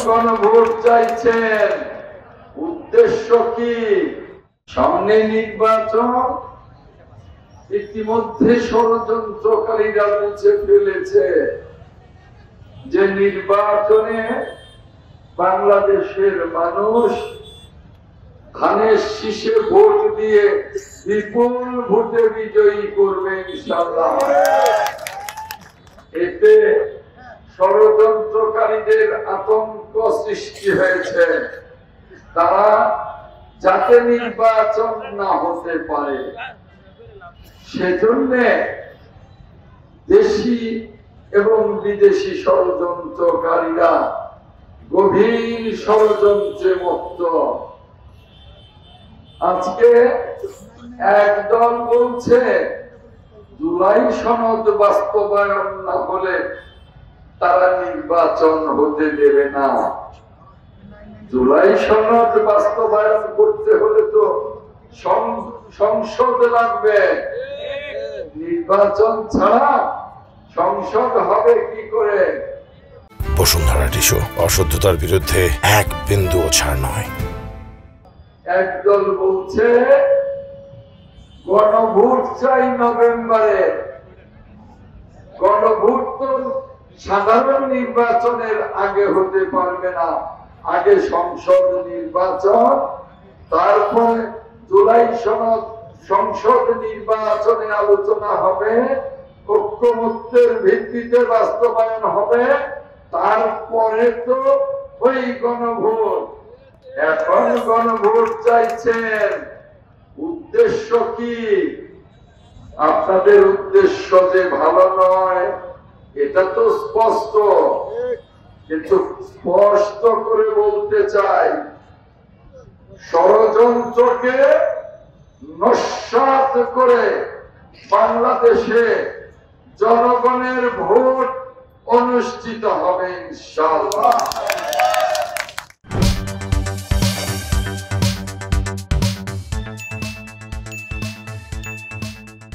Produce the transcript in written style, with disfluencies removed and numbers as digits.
গণভোট চাইছেন, উদ্দেশ্য কি? সামনে নির্বাচন, ইতিমধ্যে ষড়যন্ত্রকারীরা বুঝে ফেলেছে যে নির্বাচনে বাংলাদেশের মানুষ ধানের শীষে ভোট দিয়ে বিপুল ভোটে বিজয়ী করবে ইনশাআল্লাহ। এতে ষড়যন্ত্রকারীদের আতঙ্ক সৃষ্টি হয়েছে, তারা যাতে নির্বাচন না হতে পারে সেজন্য দেশি এবং বিদেশি ষড়যন্ত্রকারীরা গভীর ষড়যন্ত্রে মত্ত। আজকে একদল বলছে জুলাই সনদ বাস্তবায়ন না হলে তারা নির্বাচন হতে দেবে না। জুলাই সনদ বাস্তবায়ন করতে হলে তো সংসদ লাগবে, নির্বাচন ছাড়া সংসদ হবে কি করে? বসুন্ধরা টিস্যু, অশুদ্ধতার বিরুদ্ধে এক বিন্দুও ছাড় নয়। একদল বলছে গণভোট চাই নভেম্বরে। গণভোট তো সাধারণ নির্বাচনের আগে হতে পারবে না, আগে সংসদ নির্বাচন, তারপরে জুলাই সনদ সংসদ নির্বাচনে আলোচনা হবে, ঐক্যমত্যের ভিত্তিতে বাস্তবায়ন হবে, তারপরে তো ওই গণভোট। এখন গণভোট চাইছেন, উদ্দেশ্য কি? আপনাদের উদ্দেশ্য যে ভালো নয় এটা তো স্পষ্ট, কিন্তু স্পষ্ট করে বলতে চাই, ষড়যন্ত্রকে নস্যাৎ করে বাংলাদেশে জনগণের ভোট অনুষ্ঠিত হবে ইনশাআল্লাহ।